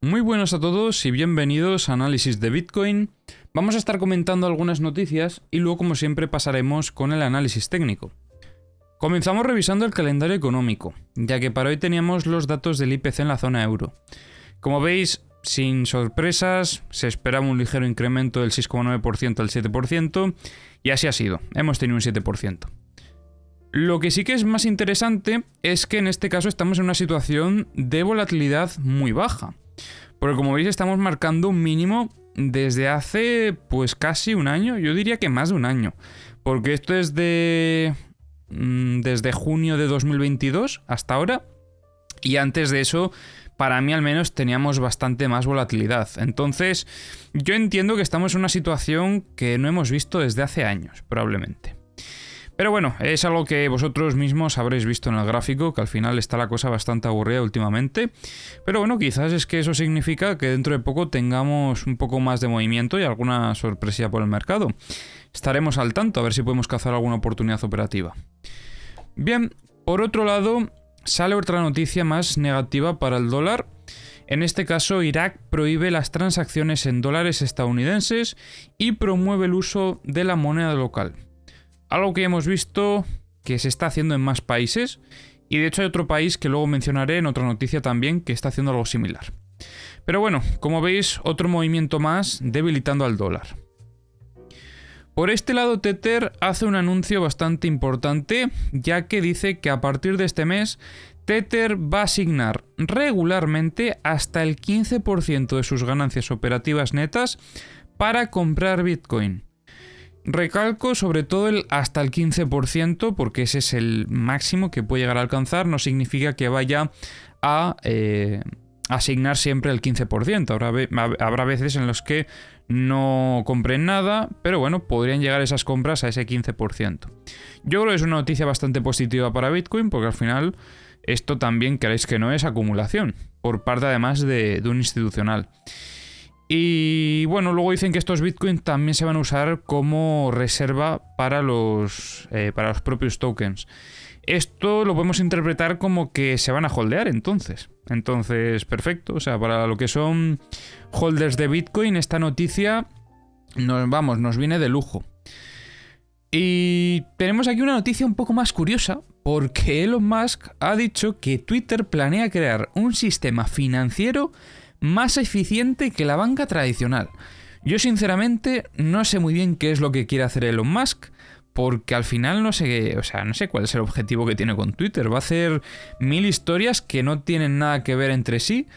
Muy buenas a todos y bienvenidos a Análisis de Bitcoin. Vamos a estar comentando algunas noticias y luego, como siempre, pasaremos con el análisis técnico. Comenzamos revisando el calendario económico, ya que para hoy teníamos los datos del IPC en la zona euro. Como veis, sin sorpresas, se esperaba un ligero incremento del 6,9% al 7%, y así ha sido, hemos tenido un 7%. Lo que sí que es más interesante es que en este caso estamos en una situación de volatilidad muy baja. Porque como veis estamos marcando un mínimo desde hace pues casi un año, yo diría que más de un año. Porque esto es desde junio de 2022 hasta ahora. Y antes de eso, para mí al menos, teníamos bastante más volatilidad. Entonces, yo entiendo que estamos en una situación que no hemos visto desde hace años, probablemente. Pero bueno, es algo que vosotros mismos habréis visto en el gráfico, que al final está la cosa bastante aburrida últimamente. Pero bueno, quizás es que eso significa que dentro de poco tengamos un poco más de movimiento y alguna sorpresa por el mercado. Estaremos al tanto a ver si podemos cazar alguna oportunidad operativa. Bien, por otro lado, sale otra noticia más negativa para el dólar. En este caso, Irak prohíbe las transacciones en dólares estadounidenses y promueve el uso de la moneda local. Algo que hemos visto que se está haciendo en más países, y de hecho hay otro país que luego mencionaré en otra noticia también que está haciendo algo similar. Pero bueno, como veis, otro movimiento más debilitando al dólar. Por este lado, Tether hace un anuncio bastante importante, ya que dice que a partir de este mes, Tether va a asignar regularmente hasta el 15% de sus ganancias operativas netas para comprar Bitcoin. Recalco sobre todo el hasta el 15%, porque ese es el máximo que puede llegar a alcanzar. No significa que vaya a asignar siempre el 15%. Habrá veces en los que no compren nada, pero bueno, podrían llegar esas compras a ese 15%. Yo creo que es una noticia bastante positiva para Bitcoin, porque al final esto también, queréis que no, es acumulación, por parte además de un institucional. Y bueno, luego dicen que estos bitcoins también se van a usar como reserva para los propios tokens. Esto lo podemos interpretar como que se van a holdear entonces. Entonces, perfecto. O sea, para lo que son holders de Bitcoin, esta noticia nos viene de lujo. Y tenemos aquí una noticia un poco más curiosa, porque Elon Musk ha dicho que Twitter planea crear un sistema financiero más eficiente que la banca tradicional. Yo sinceramente no sé muy bien qué es lo que quiere hacer Elon Musk, porque al final no sé cuál es el objetivo que tiene con Twitter. Va a hacer 1000 historias que no tienen nada que ver entre sí,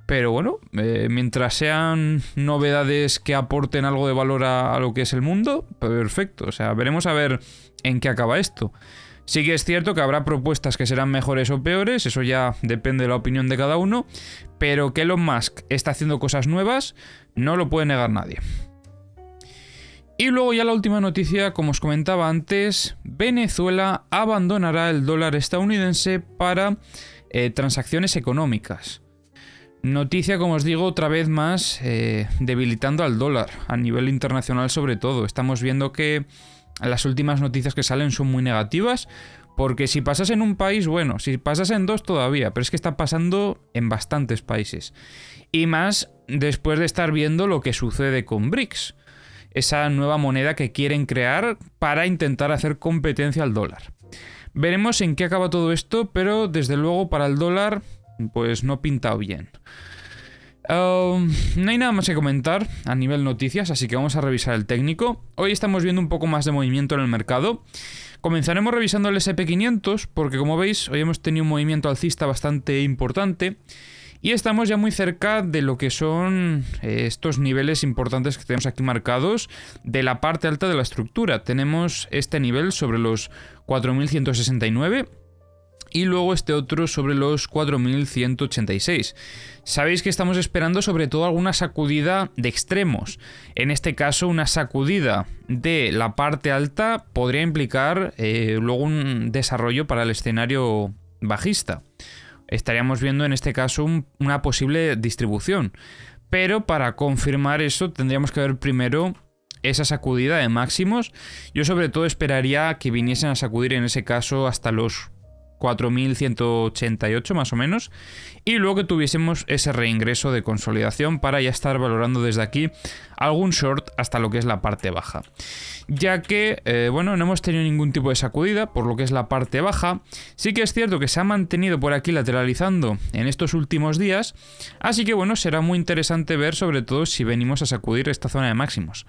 pero bueno, mientras sean novedades que aporten algo de valor a lo que es el mundo, perfecto. O sea, veremos a ver en qué acaba esto. Sí que es cierto que habrá propuestas que serán mejores o peores, eso ya depende de la opinión de cada uno, pero que Elon Musk está haciendo cosas nuevas no lo puede negar nadie. Y luego ya la última noticia, como os comentaba antes, Venezuela abandonará el dólar estadounidense para transacciones económicas. Noticia, como os digo, otra vez más debilitando al dólar, a nivel internacional sobre todo. Estamos viendo que las últimas noticias que salen son muy negativas, porque si pasas en un país, bueno, si pasas en dos todavía, pero es que está pasando en bastantes países. Y más después de estar viendo lo que sucede con BRICS, esa nueva moneda que quieren crear para intentar hacer competencia al dólar. Veremos en qué acaba todo esto, pero desde luego para el dólar, pues no pinta bien. No hay nada más que comentar a nivel noticias, así que vamos a revisar el técnico. Hoy estamos viendo un poco más de movimiento en el mercado. Comenzaremos revisando el S&P500 porque, como veis, hoy hemos tenido un movimiento alcista bastante importante y estamos ya muy cerca de lo que son estos niveles importantes que tenemos aquí marcados de la parte alta de la estructura. Tenemos este nivel sobre los 4.169 y luego este otro sobre los 4.186. Sabéis que estamos esperando sobre todo alguna sacudida de extremos. En este caso, una sacudida de la parte alta podría implicar luego un desarrollo para el escenario bajista. Estaríamos viendo en este caso una posible distribución. Pero para confirmar eso tendríamos que ver primero esa sacudida de máximos. Yo sobre todo esperaría que viniesen a sacudir en ese caso hasta los 4.188 más o menos, y luego que tuviésemos ese reingreso de consolidación para ya estar valorando desde aquí algún short hasta lo que es la parte baja. Ya que, bueno, no hemos tenido ningún tipo de sacudida por lo que es la parte baja. Sí que es cierto que se ha mantenido por aquí lateralizando en estos últimos días, así que bueno, será muy interesante ver sobre todo si venimos a sacudir esta zona de máximos.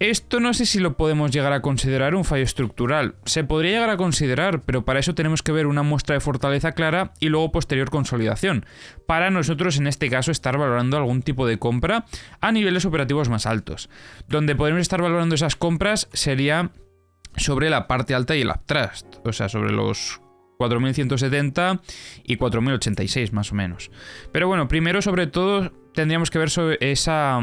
Esto no sé si lo podemos llegar a considerar un fallo estructural. Se podría llegar a considerar, pero para eso tenemos que ver una muestra de fortaleza clara y luego posterior consolidación. Para nosotros, en este caso, estar valorando algún tipo de compra a niveles operativos más altos. Donde podemos estar valorando esas compras sería sobre la parte alta y el uptrust. O sea, sobre los 4.170 y 4.086 más o menos. Pero bueno, primero sobre todo tendríamos que ver sobre esa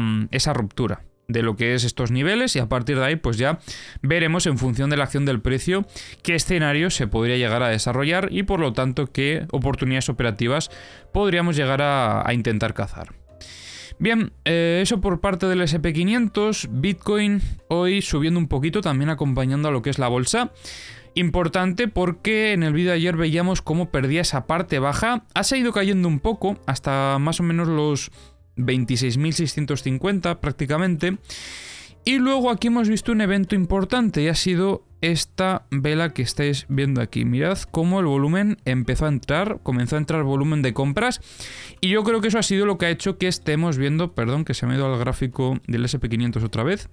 ruptura de lo que es estos niveles, y a partir de ahí pues ya veremos en función de la acción del precio qué escenario se podría llegar a desarrollar y por lo tanto qué oportunidades operativas podríamos llegar a intentar cazar. Bien, eso por parte del SP500. Bitcoin hoy subiendo un poquito, también acompañando a lo que es la bolsa. Importante porque en el vídeo de ayer veíamos cómo perdía esa parte baja, ha seguido cayendo un poco hasta más o menos los 26.650 prácticamente, y luego aquí hemos visto un evento importante y ha sido esta vela que estáis viendo aquí. Mirad cómo el volumen comenzó a entrar volumen de compras, y yo creo que eso ha sido lo que ha hecho que estemos viendo, perdón que se me ha ido al gráfico del SP500 otra vez.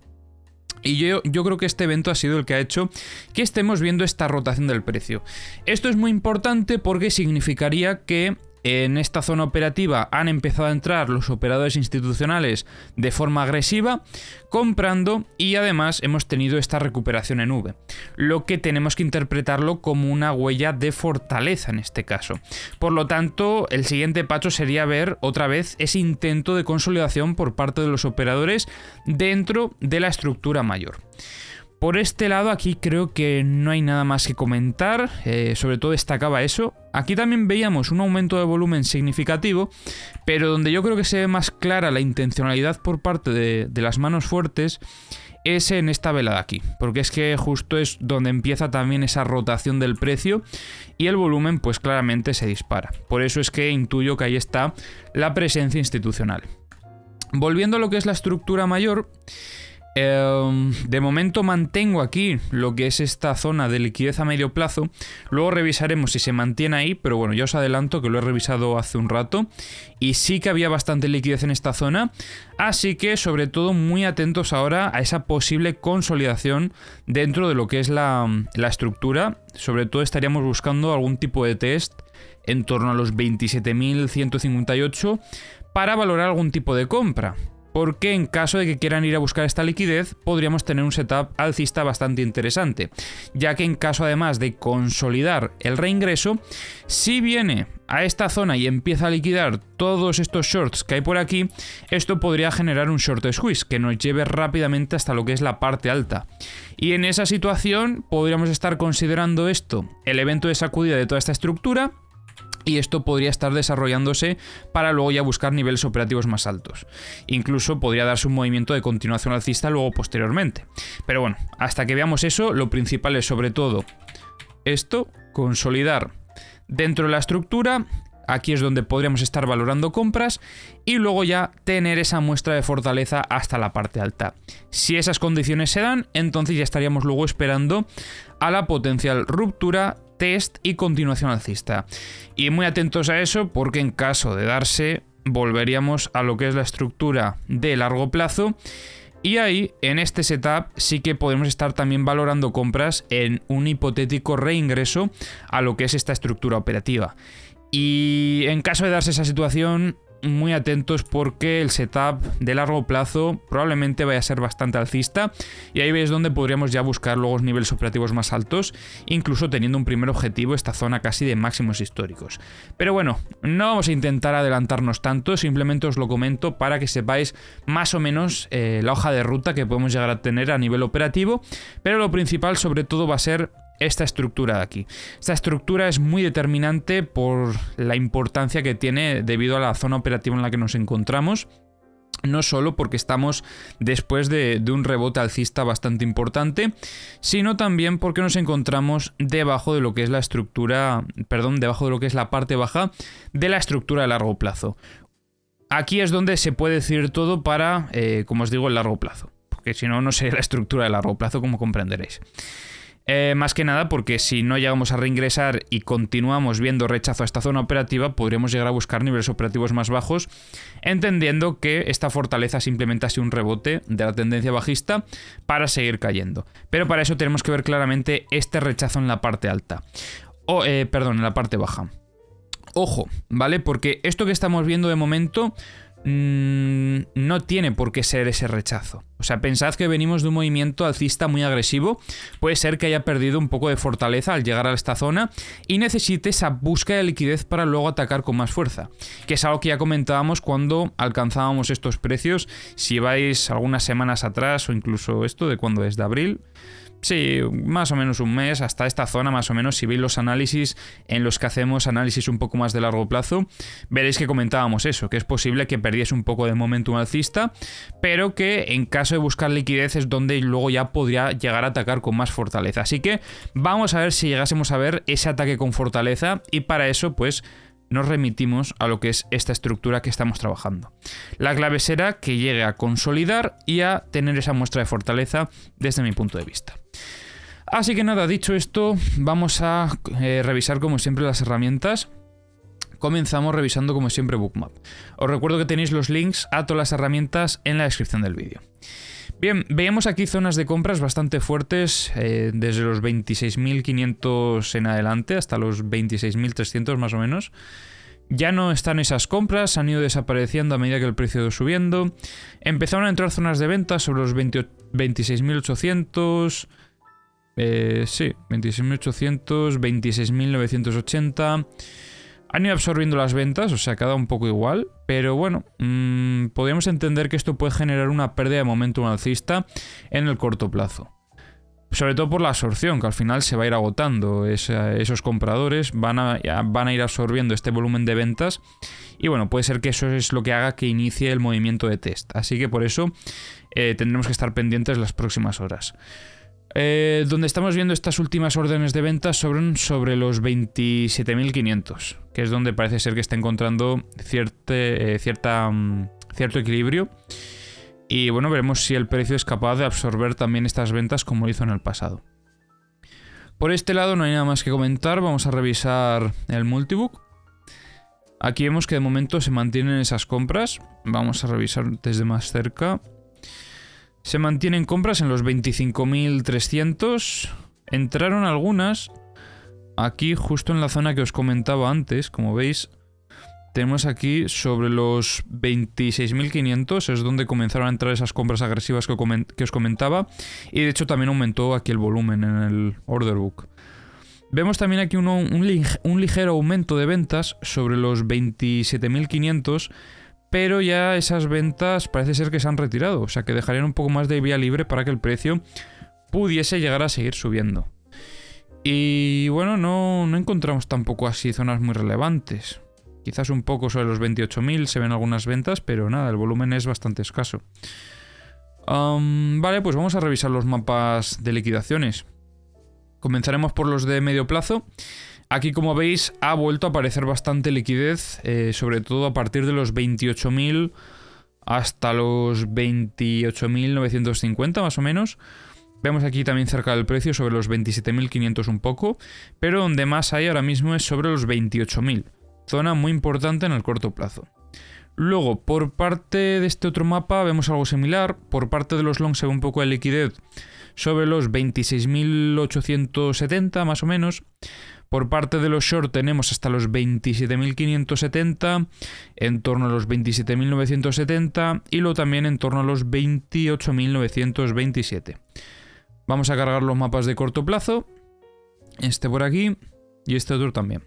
Y yo creo que este evento ha sido el que ha hecho que estemos viendo esta rotación del precio. Esto es muy importante porque significaría que en esta zona operativa han empezado a entrar los operadores institucionales de forma agresiva, comprando, y además hemos tenido esta recuperación en V, lo que tenemos que interpretarlo como una huella de fortaleza en este caso. Por lo tanto, el siguiente paso sería ver otra vez ese intento de consolidación por parte de los operadores dentro de la estructura mayor. Por este lado aquí creo que no hay nada más que comentar, sobre todo destacaba eso. Aquí también veíamos un aumento de volumen significativo, pero donde yo creo que se ve más clara la intencionalidad por parte de las manos fuertes es en esta vela de aquí, porque es que justo es donde empieza también esa rotación del precio y el volumen pues claramente se dispara. Por eso es que intuyo que ahí está la presencia institucional. Volviendo a lo que es la estructura mayor, de momento mantengo aquí lo que es esta zona de liquidez a medio plazo. Luego revisaremos si se mantiene ahí, pero bueno, ya os adelanto que lo he revisado hace un rato y sí que había bastante liquidez en esta zona, así que sobre todo muy atentos ahora a esa posible consolidación dentro de lo que es la estructura. Sobre todo estaríamos buscando algún tipo de test en torno a los 27.158 para valorar algún tipo de compra. Porque en caso de que quieran ir a buscar esta liquidez, podríamos tener un setup alcista bastante interesante, ya que en caso además de consolidar el reingreso, si viene a esta zona y empieza a liquidar todos estos shorts que hay por aquí, esto podría generar un short squeeze que nos lleve rápidamente hasta lo que es la parte alta. Y en esa situación podríamos estar considerando esto el evento de sacudida de toda esta estructura, y esto podría estar desarrollándose para luego ya buscar niveles operativos más altos. Incluso podría darse un movimiento de continuación alcista luego posteriormente. Pero bueno, hasta que veamos eso, lo principal es sobre todo esto, consolidar dentro de la estructura. Aquí es donde podríamos estar valorando compras y luego ya tener esa muestra de fortaleza hasta la parte alta. Si esas condiciones se dan, entonces ya estaríamos luego esperando a la potencial ruptura, test y continuación alcista. Y muy atentos a eso porque en caso de darse, volveríamos a lo que es la estructura de largo plazo. Y ahí, en este setup, sí que podemos estar también valorando compras en un hipotético reingreso a lo que es esta estructura operativa. Y en caso de darse esa situación, muy atentos porque el setup de largo plazo probablemente vaya a ser bastante alcista, y ahí veis donde podríamos ya buscar luego niveles operativos más altos, incluso teniendo un primer objetivo esta zona casi de máximos históricos. Pero bueno, no vamos a intentar adelantarnos tanto, simplemente os lo comento para que sepáis más o menos la hoja de ruta que podemos llegar a tener a nivel operativo, pero lo principal sobre todo va a ser esta estructura de aquí. Esta estructura es muy determinante por la importancia que tiene debido a la zona operativa en la que nos encontramos. No solo porque estamos después de un rebote alcista bastante importante, sino también porque nos encontramos debajo de lo que es la estructura, debajo de lo que es la parte baja de la estructura de largo plazo. Aquí es donde se puede decir todo para, como os digo, el largo plazo, porque si no, no sería la estructura de largo plazo, como comprenderéis. Más que nada porque si no llegamos a reingresar y continuamos viendo rechazo a esta zona operativa, podríamos llegar a buscar niveles operativos más bajos, entendiendo que esta fortaleza simplemente ha sido un rebote de la tendencia bajista para seguir cayendo. Pero para eso tenemos que ver claramente este rechazo en la parte alta. En la parte baja. Ojo, ¿vale? Porque esto que estamos viendo de momento no tiene por qué ser ese rechazo. O sea, pensad que venimos de un movimiento alcista muy agresivo. Puede ser que haya perdido un poco de fortaleza al llegar a esta zona y necesite esa búsqueda de liquidez para luego atacar con más fuerza, que es algo que ya comentábamos cuando alcanzábamos estos precios. Si vais algunas semanas atrás, o incluso esto de cuando es de abril, sí, más o menos un mes, hasta esta zona más o menos, si veis los análisis en los que hacemos análisis un poco más de largo plazo, veréis que comentábamos eso, que es posible que perdiese un poco de momentum alcista, pero que en caso de buscar liquidez es donde luego ya podría llegar a atacar con más fortaleza. Así que vamos a ver si llegásemos a ver ese ataque con fortaleza, y para eso pues nos remitimos a lo que es esta estructura que estamos trabajando. La clave será que llegue a consolidar y a tener esa muestra de fortaleza desde mi punto de vista. Así que nada, dicho esto, vamos a revisar como siempre las herramientas. Comenzamos revisando como siempre Bookmap. Os recuerdo que tenéis los links a todas las herramientas en la descripción del vídeo. Bien, veíamos aquí zonas de compras bastante fuertes, desde los 26.500 en adelante hasta los 26.300 más o menos. Ya no están esas compras, han ido desapareciendo a medida que el precio ha ido subiendo. Empezaron a entrar zonas de venta sobre los 26.800... sí, 26.800, 26.980... Han ido absorbiendo las ventas, o sea, queda un poco igual, pero bueno, podríamos entender que esto puede generar una pérdida de momentum alcista en el corto plazo. Sobre todo por la absorción, que al final se va a ir agotando. Esos compradores van a ir absorbiendo este volumen de ventas, y bueno, puede ser que eso es lo que haga que inicie el movimiento de test. Así que por eso tendremos que estar pendientes las próximas horas. Donde estamos viendo estas últimas órdenes de ventas sobre los 27.500, que es donde parece ser que está encontrando cierto equilibrio, y bueno, veremos si el precio es capaz de absorber también estas ventas como hizo en el pasado. Por este lado no hay nada más que comentar. Vamos a revisar el multibook. Aquí vemos que de momento se mantienen esas compras. Vamos a revisar desde más cerca. Se mantienen compras en los 25.300. Entraron algunas aquí justo en la zona que os comentaba antes. Como veis, tenemos aquí sobre los 26.500. Es donde comenzaron a entrar esas compras agresivas que os comentaba. Y de hecho también aumentó aquí el volumen en el order book. Vemos también aquí un ligero aumento de ventas sobre los 27.500. Pero ya esas ventas parece ser que se han retirado, o sea que dejarían un poco más de vía libre para que el precio pudiese llegar a seguir subiendo. Y bueno, no encontramos tampoco así zonas muy relevantes. Quizás un poco sobre los 28.000 se ven algunas ventas, pero nada, el volumen es bastante escaso. Vale, pues vamos a revisar los mapas de liquidaciones. Comenzaremos por los de medio plazo. Aquí, como veis, ha vuelto a aparecer bastante liquidez, sobre todo a partir de los 28.000 hasta los 28.950 más o menos. Vemos aquí también cerca del precio sobre los 27.500 un poco, pero donde más hay ahora mismo es sobre los 28.000, zona muy importante en el corto plazo. Luego, por parte de este otro mapa vemos algo similar. Por parte de los long se ve un poco de liquidez sobre los 26.870 más o menos. Por parte de los short tenemos hasta los 27.570, en torno a los 27.970 y luego también en torno a los 28.927. Vamos a cargar los mapas de corto plazo. Este por aquí y este otro también.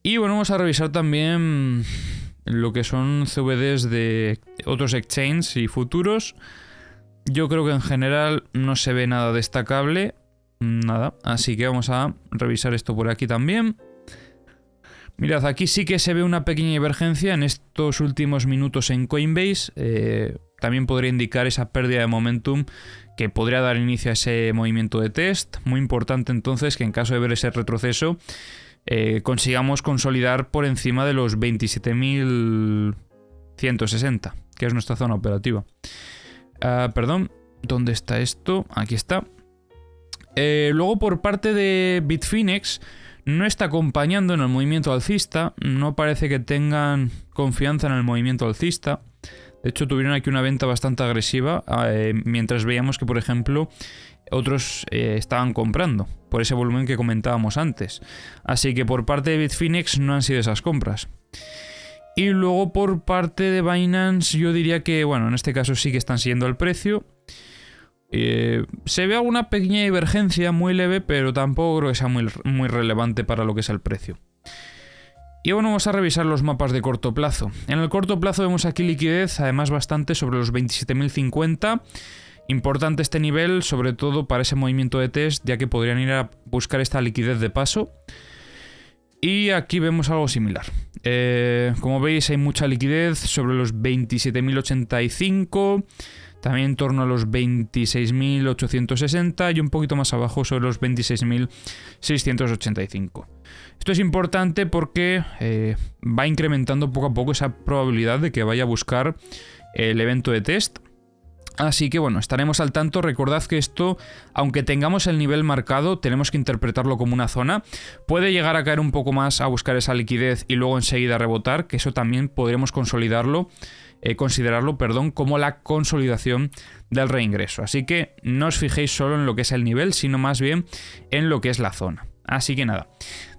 Y bueno, vamos a revisar también lo que son CVDs de otros exchanges y futuros. Yo creo que en general no se ve nada destacable. Nada, así que vamos a revisar esto por aquí también. Mirad, aquí sí que se ve una pequeña divergencia en estos últimos minutos en Coinbase también podría indicar esa pérdida de momentum que podría dar inicio a ese movimiento de test. Muy importante entonces que en caso de ver ese retroceso consigamos consolidar por encima de los 27.160, que es nuestra zona operativa. Perdón, ¿dónde está esto? Aquí está. Luego por parte de Bitfinex no está acompañando en el movimiento alcista, no parece que tengan confianza en el movimiento alcista. De hecho tuvieron aquí una venta bastante agresiva, mientras veíamos que por ejemplo otros estaban comprando por ese volumen que comentábamos antes. Así que por parte de Bitfinex no han sido esas compras. Y luego por parte de Binance yo diría que, bueno, en este caso sí que están siguiendo el precio. Se ve alguna pequeña divergencia muy leve, pero tampoco creo que sea muy relevante para lo que es el precio. Y bueno, vamos a revisar los mapas de corto plazo. En el corto plazo vemos aquí liquidez, además bastante sobre los 27.050. Importante este nivel, sobre todo para ese movimiento de test, ya que podrían ir a buscar esta liquidez de paso. Y aquí vemos algo similar. Como veis hay mucha liquidez sobre los 27.085, también en torno a los 26.860 y un poquito más abajo sobre los 26.685. Esto es importante porque va incrementando poco a poco esa probabilidad de que vaya a buscar el evento de test. Así que bueno, estaremos al tanto. Recordad que esto, aunque tengamos el nivel marcado, tenemos que interpretarlo como una zona. Puede llegar a caer un poco más a buscar esa liquidez y luego enseguida rebotar, que eso también podremos considerarlo como la consolidación del reingreso. Así que no os fijéis solo en lo que es el nivel, sino más bien en lo que es la zona. Así que nada,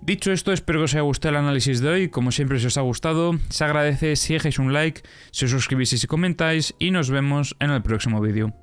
dicho esto, espero que os haya gustado el análisis de hoy. Como siempre, si os ha gustado, se agradece si dejáis un like, si os suscribís y si comentáis, y nos vemos en el próximo vídeo.